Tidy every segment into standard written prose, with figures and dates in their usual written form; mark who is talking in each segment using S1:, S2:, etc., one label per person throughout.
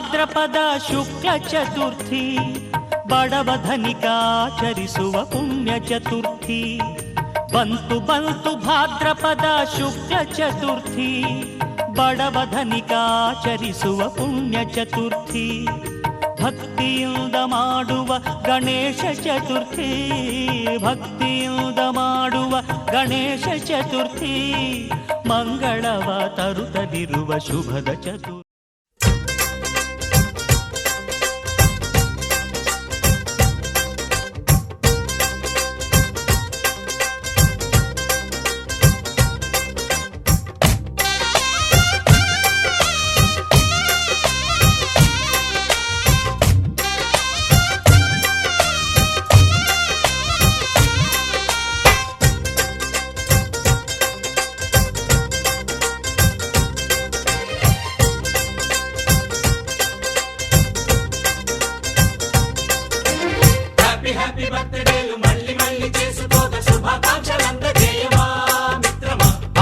S1: ಭಾದ್ರಪದ ಶುಕ್ಲ ಚತುರ್ಥಿ ಬಡವಧನಿಕಾಚರಿಸುವ ಪುಣ್ಯ ಚತುರ್ಥಿ ಬಂತು ಬಂತು ಭಾದ್ರಪದ ಶುಕ್ಲ ಚತುರ್ಥಿ ಬಡವಧನಿಕಾಚರಿಸುವ ಪುಣ್ಯ ಚತುರ್ಥಿ ಭಕ್ತಿಯಿಂದ ಮಾಡುವ ಗಣೇಶ ಚತುರ್ಥಿ ಭಕ್ತಿಯಿಂದ ಮಾಡುವ ಗಣೇಶ ಚತುರ್ಥಿ ಮಂಗಳವ ತರುತ್ತಲಿರುವ ಶುಭದ ಚತುರ್ಥಿ.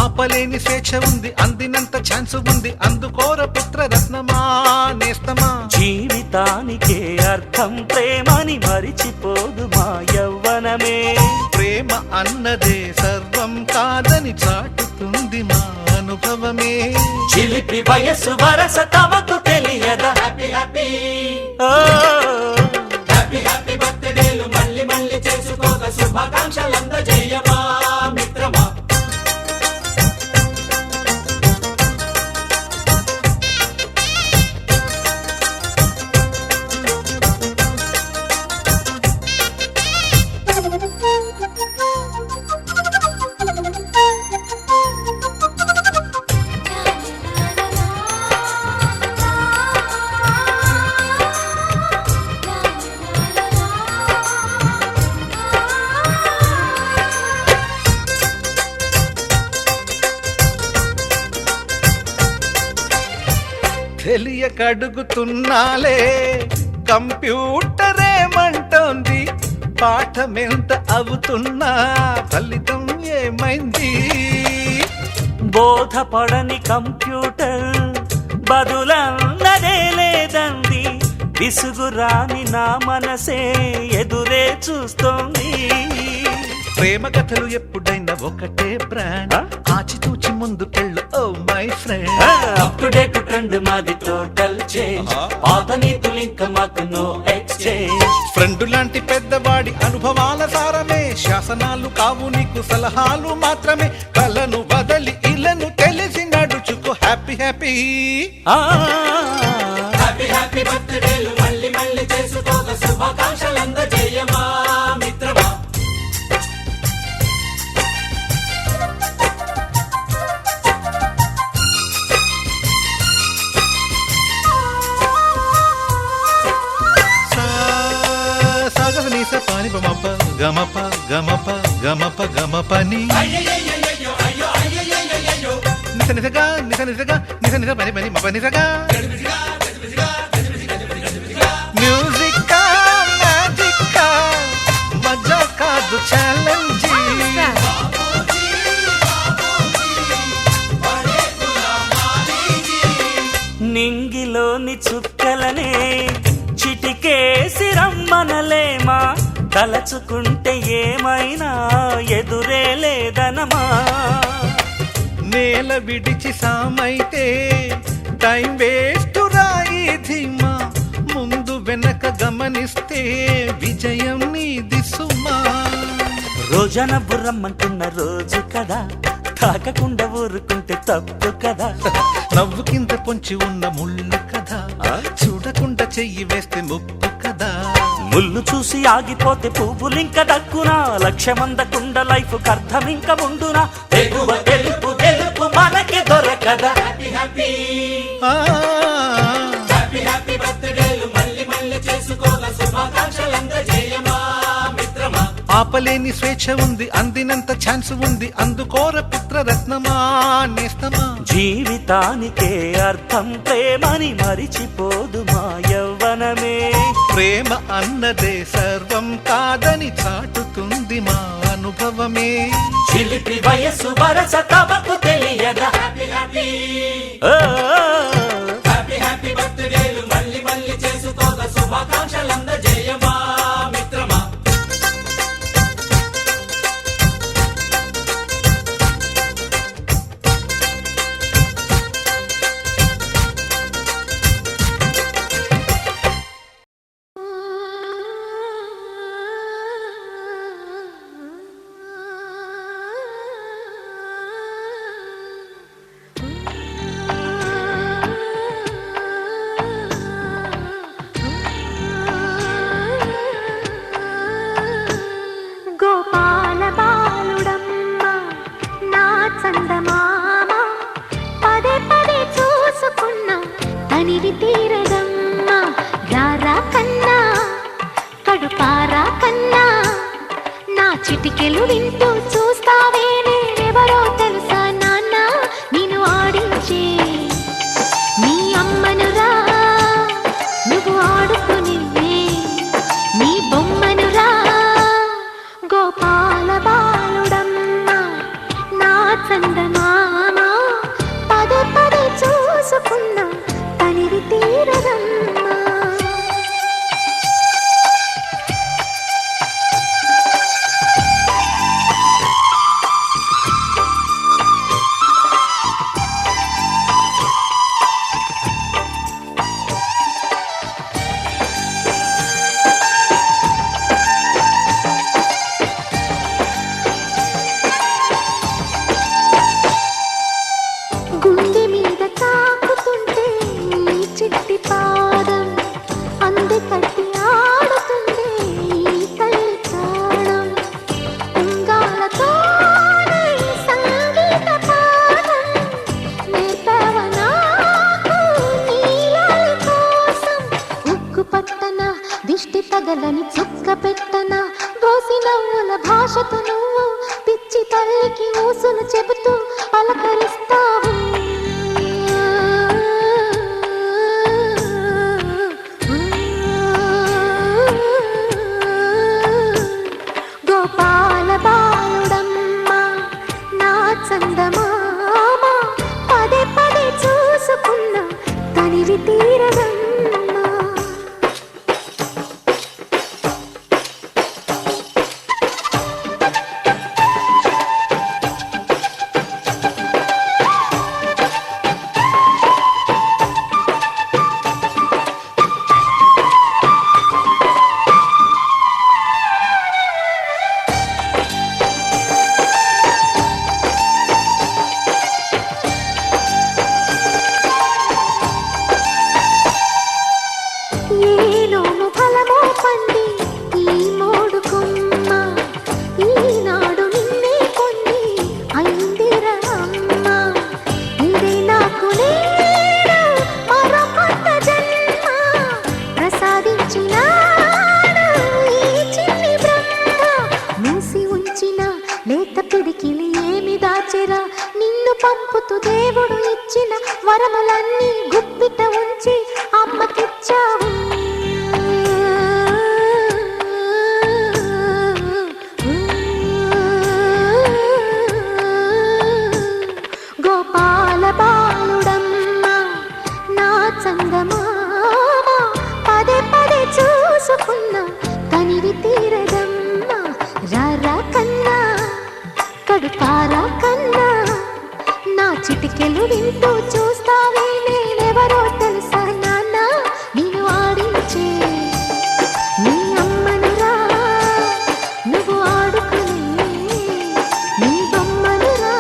S2: ఆపలేని స్వేచ్ఛ ఉంది, అందినంత ఛాన్స్ ఉంది, అందుకోర పుత్ర రత్నమా నేస్తమా.
S1: జీవితానికే అర్థం ప్రేమని మరిచిపోదు మా యవ్వనమే.
S2: ప్రేమ అన్నదే సర్వం కాదని చాటుతుంది మా అనుభవమే.
S1: చిలిపి వయసు వరస తమకు తెలియదా. హ్యాపీ హ్యాపీ హ్యాపీ హ్యాపీ బర్త్డేలు మళ్ళీ మళ్ళీ చేసుకోక శుభాకాంక్షలందజేయమా మిత్రమా.
S2: తెలియకడుగుతున్నాలే కంప్యూటరేమంటోంది, పాఠమెంత అవుతున్నా ఫలితం ఏమైంది.
S1: బోధపడని కంప్యూటర్ బదులన్నదే లేదండి, విసుగురాని నా మనసే ఎదురే చూస్తోంది.
S2: ప్రేమ కథలు ఎప్పుడైనా ఒకటే బ్రాండ్, ఆచితూచి ముందుకెళ్ళు oh my friend.
S1: Up to date trend మాది టోటల్ చేంజ్, పాత నీతులు ఇంకా మాకు నో ఎక్స్చేంజ్.
S2: ఫ్రెండ్ లాంటి పెద్దవాడి అనుభవాల సారమే, శాసనాలు కావు నీకు సలహాలు మాత్రమే. కలను వదలి ఇలను తెలిసి నడుచుకో హ్యాపీ హ్యాపీ
S1: హ్యాపీ హ్యాపీ బర్త్డేలు మళ్ళీ మళ్ళీ చేసుకోక శుభాకాంక్షలందజేయమా మిత్రమా.
S2: పాని బమప గమప గమప గమప గమపని నిస నిసగా నిస నిసగా నిస నిస పని పని మప నిసగా. మ్యూజిక్ మ్యాజిక్ మజా కాదు ఛాలెంజ్.
S1: నింగిలోని చుక్కలనే చిటికేసి రమ్మనలేమా, తలచుకుంటే ఏమైనా ఎదురే లేదనమా.
S2: నేల విడిచి సామైతే టైం వేస్ట్ రాయి ధీమా, ముందు వెనక గమనిస్తే విజయం నీది సుమా.
S1: రోజన బుర్రమ్మంటున్న రోజు కదా, తాకకుండా ఊరుకుంటే తప్పు కదా.
S2: నవ్వుకింత పొంచి ఉన్న ముళ్ళు కదా, చూడకుండా చెయ్యి వేస్తే ముప్పు కదా.
S1: ముళ్ళు చూసి ఆగిపోతే పువ్వులింక దక్కునా, లక్ష్యమందకుండా లైఫ్ కర్థం ఇంక ఉండునా. తెగువ తెలుపు తెలుపు మనకి దొరకదా. హ్యాపీ హ్యాపీ హ్యాపీ హ్యాపీ బర్త్డేలు మళ్ళీ మళ్ళీ చేసుకోక శుభాకాంక్షలందజేయమా మిత్రమా.
S2: ఆపలేని స్వేచ్ఛ ఉంది, అందినంత ఛాన్స్ ఉంది, అందుకోర పుత్ర రత్నమా నేస్తమా.
S1: జీవితానికే అర్థం ప్రేమని మరిచిపోదు మా యవ్వనమే.
S2: ప్రేమ అన్నదే సర్వం కాదని చాటుతుంది మా అనుభవమే.
S1: చిలిపి వయసు వరస తమకు తెలియదా. హ్యాపీ హ్యాపీ హ్యాపీ హ్యాపీ బర్త్డేలు మళ్ళీ
S3: శుభాకాంక్షలందజేయమా మిత్రమా.
S4: గోపాల బాలుడమ్మ నా చందమామ పదే పదే చూసుకున్న తనివి తీరదమ్మ. రారా కన్నా కడుపారా కన్నా నా చిటికెలు వింటూ చూస్తావే నేనెవరో తెలుసా నాన్న నేను ఆడించే నీ అమ్మనురా నువ్వు ఆడుకుని నీ బొమ్మనురా. గోపాల బాలుడమ్మ నా చందమామ పదే పదే చూసుకున్న తనివి తీరదమ్మ. గుండె మీద తాకుతుంటే నీ చిట్టి పాదం అంది కట్టి ఆడుతుండే ఈ తల్లి ప్రాణం. ఉంగాలతోనే సంగీత పాఠం నేర్పావ నాకు నీలాలి కోసం. ఉక్కు పట్టన దిష్టి తగలని చుక్క పెట్టన దోసి నవ్వుల భాషతో నువ్వు పిచ్చి తల్లికి ఊసులు చెబుతూ పలకరిస్తావు. గోపాల బాలుడమ్మ నా చందమామ పదే పదే చూసుకున్న తనివి తీరదమ్మ. ఏలోము ఫలమో పండి ఈ మోడు కొమ్మ ఈనాడు నిన్నే కొన్ని అయిందిరా అమ్మ. ఇదే నాకు నేడు మరో కొత్త జన్మ ప్రసాదించినాడు ఈ చిన్ని బ్రహ్మ. మూసి ఉంచిన లేత పిడికిలి ఏమి దాచెరా నిన్ను పంపుతూ దేవుడు ఇచ్చిన వరములన్నీ గుప్పిట ఉంచి అమ్మకిచ్చావు. గోపాల బాలుడమ్మ నా చందమామ పదే పదే చూసుకున్న తనివి తీరదమ్మ. రారా కన్నా కడుపారా కన్నా నా చిటికెలు వింటూ చూస్తావే నేనెవరో తెలుసా నాన్న నేను ఆడించే నీ అమ్మనురా నువ్వు ఆడుకునే నీ బొమ్మనురా.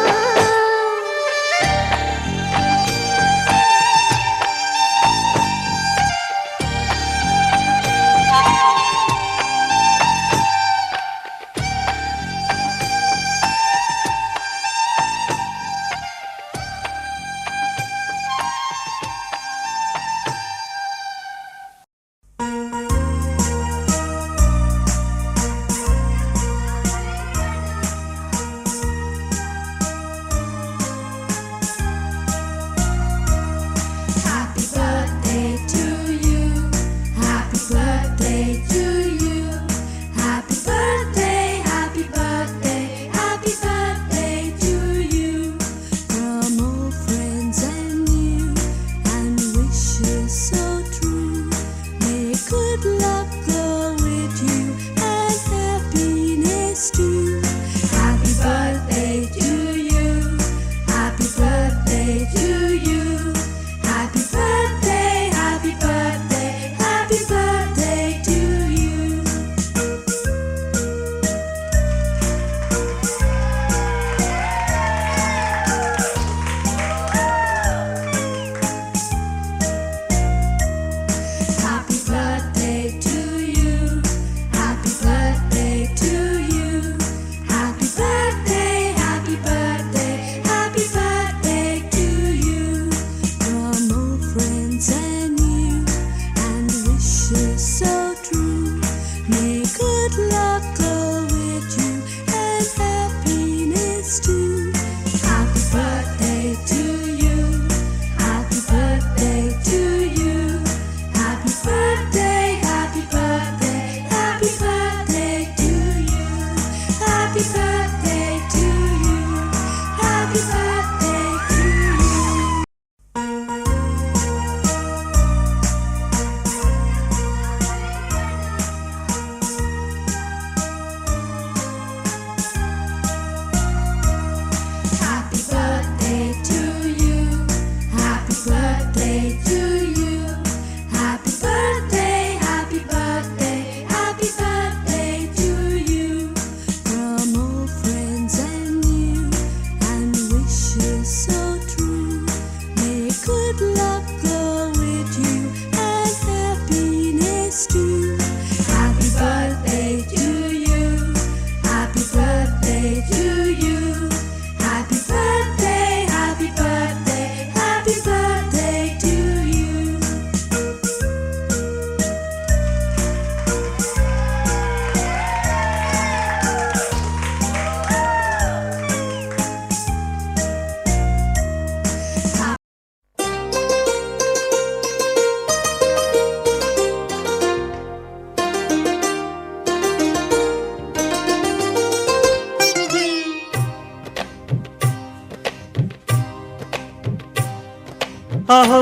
S1: అహో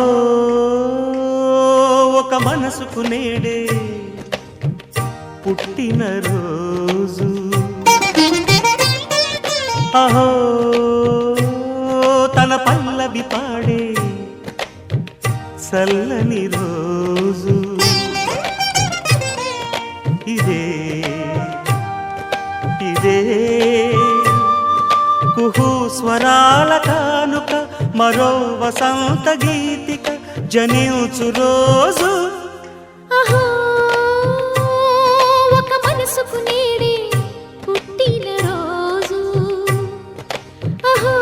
S1: ఒక మనసుకు నేడే పుట్టినరోజు అహో తన పల్లవి పాడే చల్లని రోజు ఇదే ఇదే కుహు స్వరాల కానుక మరో వసంత గీతిక జనించు రోజు
S4: అహో ఒక మనసుకు నేడే పుట్టిన రోజు అహో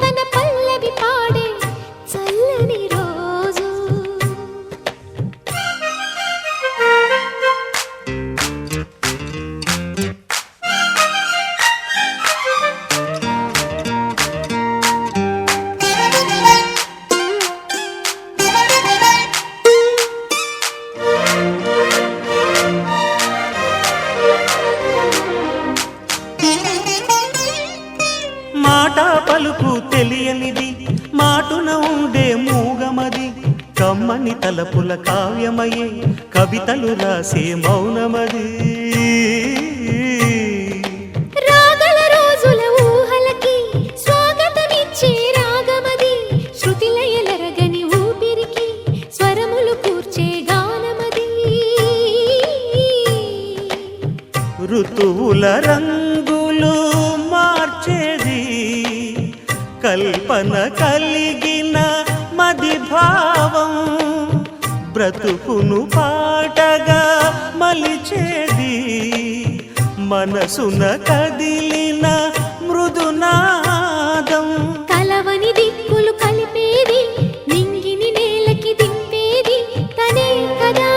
S4: తన పల్లవి పాడే చల్లని రోజు
S1: మాట పలుకు తెలియనిది మాటున ఉండే మూగమది కమ్మని తలపుల కావ్యమయే కవితలు రాసే మౌనమది
S4: రాగల రోజుల ఊహలకి స్వాగతమిచ్చే రాగమది శృతిలయలరగని ఊపిరికి స్వరములు కూర్చే గానమది
S1: ఋతువుల రంగులు మార్చేది కల్పన కలిగిన మది భావం బ్రతుకును పాటగా మలిచేది మనసున కదిలిన మృదునాదం
S4: కలవని దిక్కులు కలిపేది నింగిని నేలకి దింపేది తనే కదా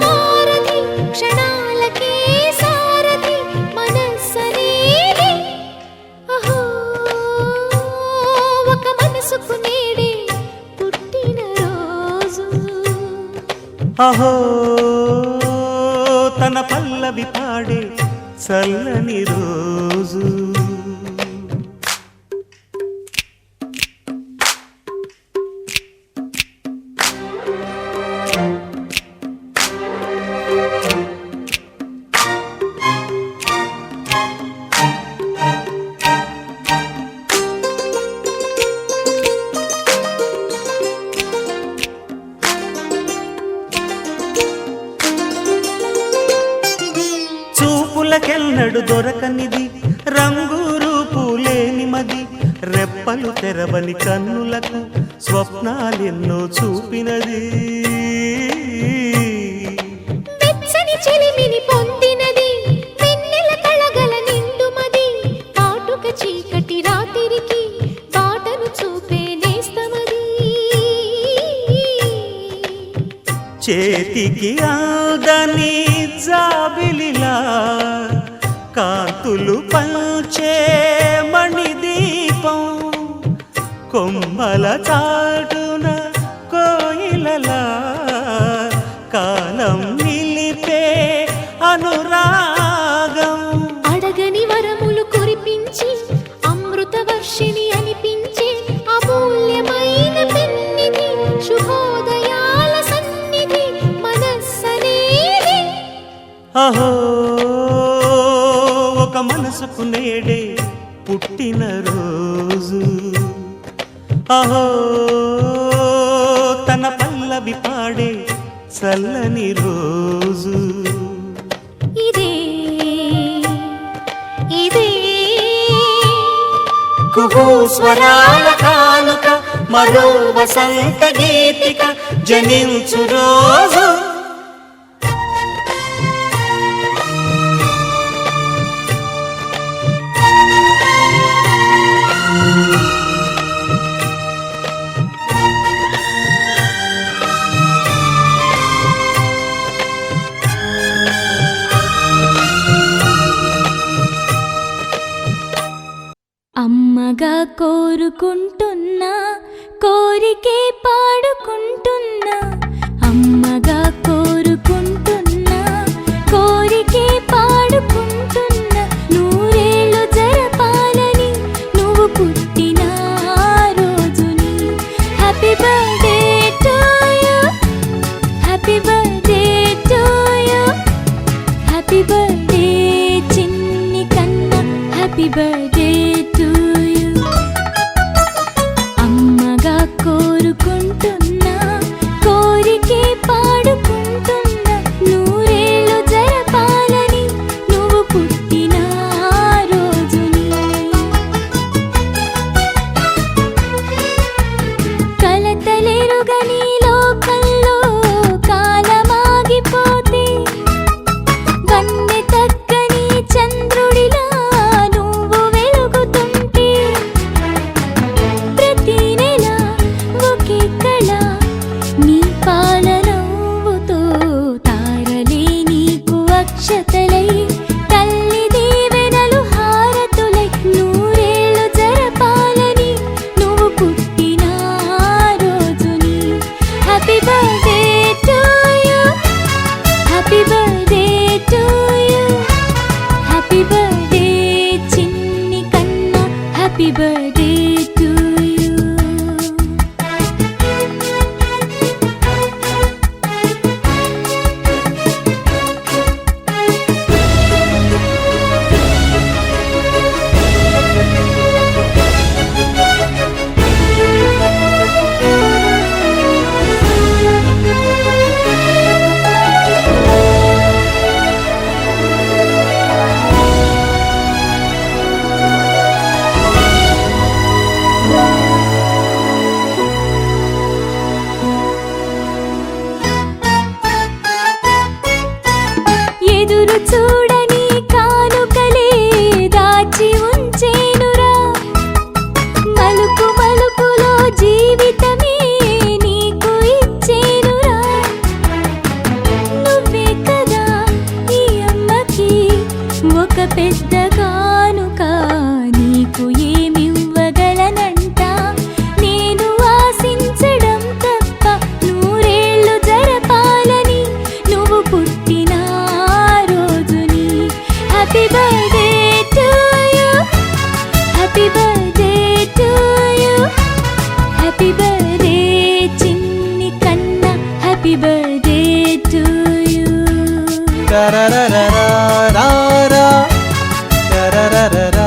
S4: మారది క్షణాలకే సారది మనస్సనేది అహో ఒక మనసుకు నేడే పుట్టిన రోజు
S1: అహో తన పల్లవి పాడే చల్లని రోజు చూపులకెన్నడు దొరకనిది రంగు రూపు లేని మది రెప్పలు తెరవని కన్నులకు స్వప్నాలెన్నో చూపినది
S4: వెచ్చని చెలిమిని పొందినది వెన్నెల కళగల నిండుమది కాటుక చీకటి రాత్రికి బాటను చూపే నేస్తమది
S1: చేతికి ఆదని జాబిలిలా కాంతులు పంచే మణిదీపం కొమ్మల చాటున కోయిలలా కాలం నిలిపే అనురాగం
S4: అడగని వరములు కురిపించి అమృత వర్షిణి అనిపించే అమూల్యమైన పెన్నిధి శుభోదయాల సన్నిధి మనస్సనేది
S1: అహో ఒక మనసుకు నేడే పుట్టిన రోజు అహో తన పల్లవి పాడే చల్లని రోజు
S4: ఇదే ఇదే
S1: కుహు స్వరాల కానుక మరో వసంత గీతిక జనించు రోజు
S5: అమ్మగా కోరుకుంటున్నా కోరికే పాడుకుంటున్నా అమ్మగా కోరుకుంటున్నా కోరికే పాడుకుంటున్నా నూరేళ్ళు జరపాలని నువ్వు పుట్టిన రోజుని బర్త్డే చిన్ని కన్నా హ్యాపీ బర్త్డే టు యు అమ్మగా కోరుకుంటున్నా కోరికే పాడుకుంటున్నా నూరేళ్ళు జరపాలని నువ్వు పుట్టిన రోజుని కలతలేరుగని లోకంలో కాలమాగిపోతే వన్నె తగ్గని చంద్రుడిలా నువ్వు వెలుగుతుంటే ప్రతి నెల ఒకే కళ నీ పాలనవ్వుతో తారలే నీకు అక్షతలై తల్లి దీవెనలు హారతులై నూరేళ్ళు జరపాలని నువ్వు పుట్టిన రోజుని happy birthday to you happy birthday to you happy birthday చిన్ని కన్నా హ్యాపీ బర్త్డే టు యు ఎదురు చూడని కానుకలే దాచి ఉంచేనురా మలుపు మలుపులో జీవితమే నీకు ఇచ్చేనురా నువ్వే కదా ఈ అమ్మకి ఒక పెద్ద కానుక నీకు ఏమివ్వగలనంట నేను ఆశించడం తప్ప నూరేళ్ళు జరపాలని నువ్వు పుట్టిన రోజుని happy birthday to you happy birthday to you happy birthday చిన్ని కన్నా హ్యాపీ బర్త్డే టు యు
S2: టరరరరారా, టరరరరారా,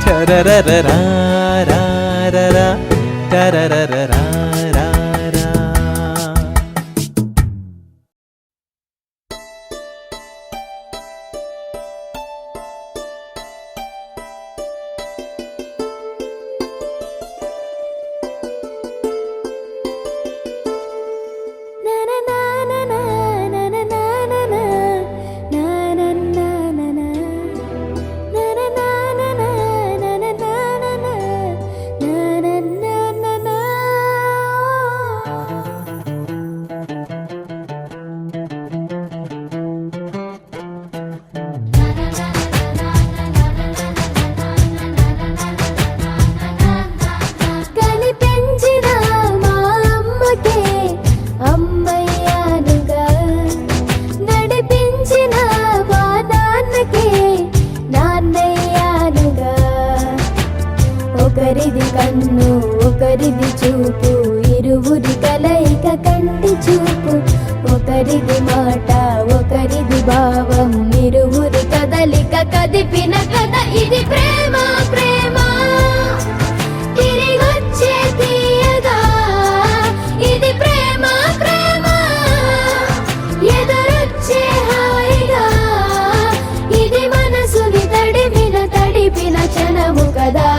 S2: టరరరరారా, టరరరరారా.
S4: కనిపించిన మా అమ్మకే అమ్మయ్యానుగా నడిపించిన మా నాన్నకే నాన్నయ్యానుగా ఒకరిది కన్ను ఒకరిది చూపు ఇరువురి కలయిక కంటి చూపు ఒకరిది మాట ఒకరిది భావం ఇరువురి కదలిక కదిపిన కథ ఇది ప్రేమ ప్రేమ తిరిగొచ్చే తీయగా ఇది ప్రేమ ప్రేమ ఎదురొచ్చే హాయిగా ఇది మనసుని తడిపిన క్షణము కదా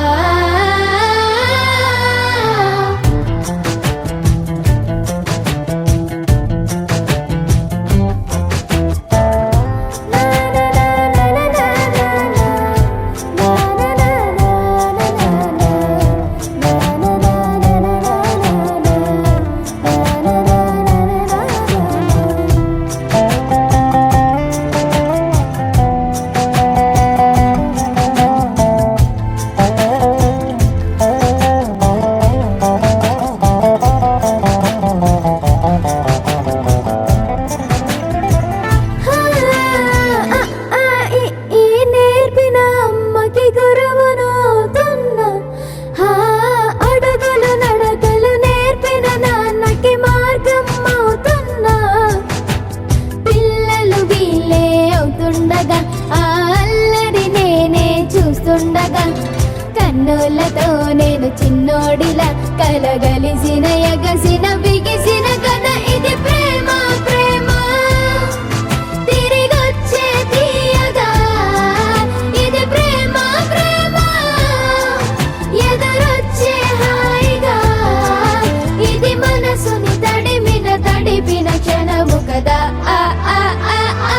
S4: నా నా నా నా నా నా నా నా చిన్నోడిలా కలగలిసిన ఎగసిన బిగిసిన కథ ఇది ప్రేమ ప్రేమ తిరిగొచ్చే తీయగా ఇది ప్రేమ ప్రేమ ఎదురొచ్చే హాయిగా ఇది మనసుని తడిపిన క్షణము కదా ఆ ఆ ఆ ఆ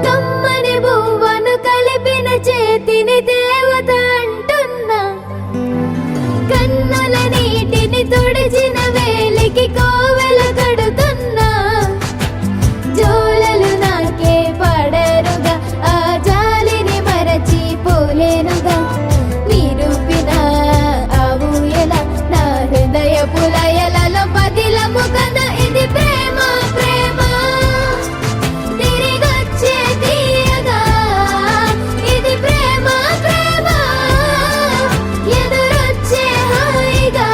S4: కమ్మని బువ్వను కలిపిన చేతిని దేవత అంటున్నా కన్నుల నీటిని తుడిచిన వేలికి కోవెల కడుతున్నా జోలలు నాకే పడరుగా ఆ జాలిని మరచి పోలేనుగా నిరూపిన ఆవుయల నా హృదయ పులయలలో పదిలము కదా ఇది ప్రేమ ప్రేమ తిరిగొచ్చే తీయగా ఇది ప్రేమ ప్రేమ ఎదురొచ్చే హాయిగా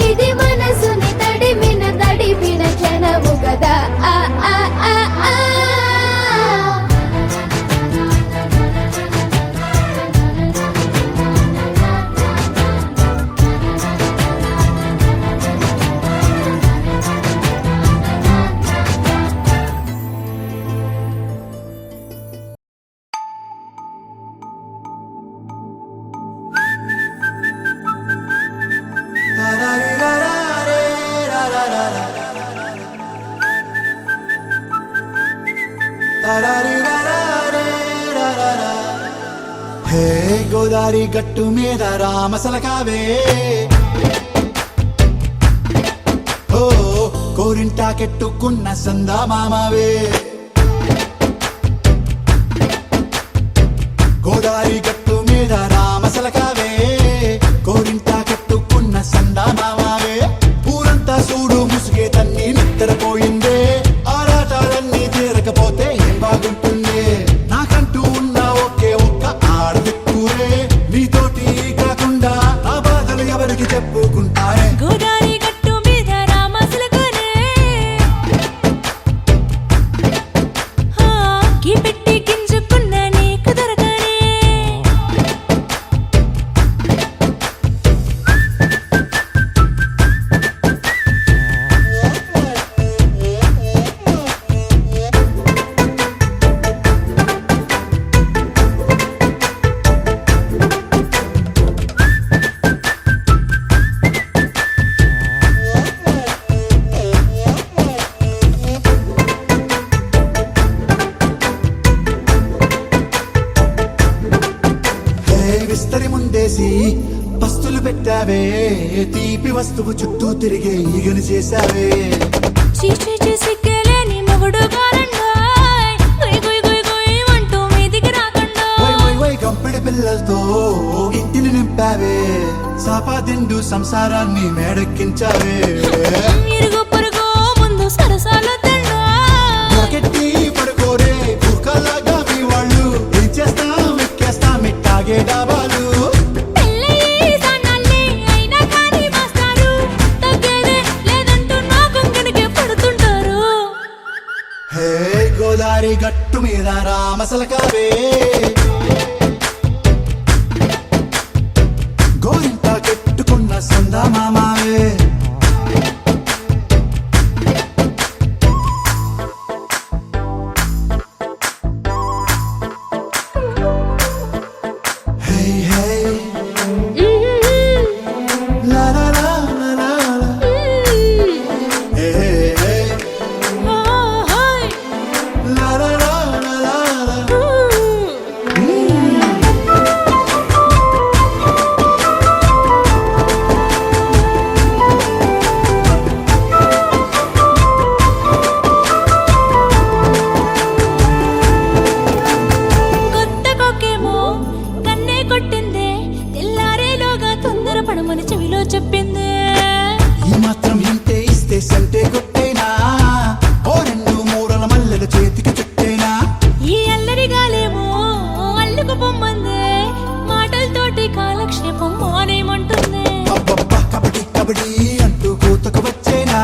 S4: ఇది మనసుని తడిపిన క్షణము కదా ఆ ఆ ఆ ఆ
S3: హే గోదారి గట్టు మీద రామసలకావే ఓ కోరింటా కెట్టుకున్న సందా మామావే గోదారి గట్టు మీద రామసలకావే కోరింటా కెట్టుకున్న సందా మామావే ఊరంతా చూడు ముసుగే తన్ని నిద్రపోయిందే ఆరాటాలన్నీ తీరకపోతే ఏం బాగుంటుంది నాకంటూ ఉన్న ఒకే ఒక్క ఆడదిక్కురే నీతోటి కాకుండా నా బాధలు ఎవరికి చెప్పుకుంటారే
S5: గోదారి గట్టు మీద రామసులకునే గీ పెట్టి గింజుకున్న నీకు దొరకనే
S3: హే విస్తరి ముందేసి పస్తులు పెట్టావే తీపి వస్తువు చుట్టూ తిరిగే ఈగను చేశావే
S5: చీచి సిగ్గలేని మొగుడు కాలండాయ్ గుయ్ గుయ్ గుయ్ గుయ్ అంటూ మీదికి రాకుండా
S3: వై గంపెడి పిల్లలతో ఇంటిని నింపావే సాపాదిండు సంసారాన్ని మేడెక్కించావే
S5: ఇరుగు పొరుగు ముందు సరసాలు తండా
S3: రాకెట్టి పడుకోరే కుక్కలాగా మీ వాళ్ళు ఏం చేస్తాం ఎక్కేస్తాం ఇట్టాగే డాబాలు
S5: పెళ్ళయి సన్నాల్ని అయినా కానీ మాస్తారు తగ్గేదే లేదంటూ నా కొంగనికే పడుతుంటారు
S3: హే గోదారి గట్టు మీద రామసలకావే గోరింట కెట్టుకున్న సందా మామావే హే హే లా లా లా లా లా లా. హే హే
S5: ఓహోయ్
S3: లా లా లా లా లా లా.
S5: కొత్త కొక్కేమో కన్నే కొట్టిందే తెల్లారేలోగా తొందర పడమని చెవిలో చెప్పిందే
S3: ఈ మాత్రం ఇంతే ఇస్తే సంటే కొట్టేనా ఓ రెండు మూరల మల్లెల చేతికి చుట్టేనా
S5: ఈ అల్లరి గాలేమో అల్లుకు పొమ్మందే మాటలతోటి కాలక్షేపం మానేమంటుందే
S3: అబ్బబ్బా కబడ్డీ కబడ్డీ అంటూ కూతకు వచ్చేనా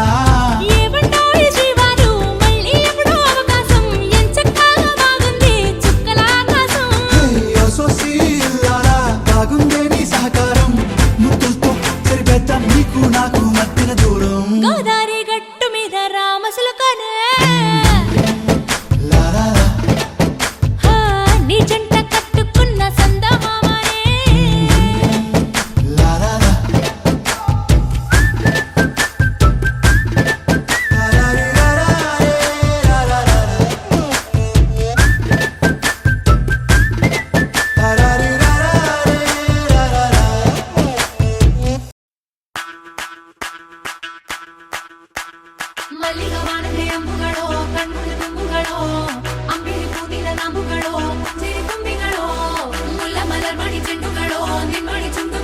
S5: ఏమంటాయి శ్రీవారు మళ్ళీ ఎప్పుడో అవకాశం ఎంచక్కా బాగుంది చుక్కల ఆకాశం
S3: అసోసిల్లారా బాగుందే నీ సహకారం ముద్దులతో సరిపెద్దాం నీకు నాకు మధ్యన దూరం
S5: గోదారి గట్టు మీద రామసులకనే
S3: లారా
S5: హా, నీ జంట కట్టుకున్న సందమామనే
S3: లారా
S5: ಮಲ್ಲಿಗ ವಾನದೆ ಅಂಬುಗಳೋ ಕಣ್ಮುಳಿ ತುಂಬುಗಳೋ ಅಂಬಿಳಿ ಪೂನಿನ ನಂಬುಗಳೋ ಸಿರಿ ತುಂಬಿಗಳೋ ಮುಲ್ಲ ಮಲರ್ ಮಣಿ ಚೆಂಡುಗಳೋ ನಿಮ್ಮಣಿ ಚುಂಡು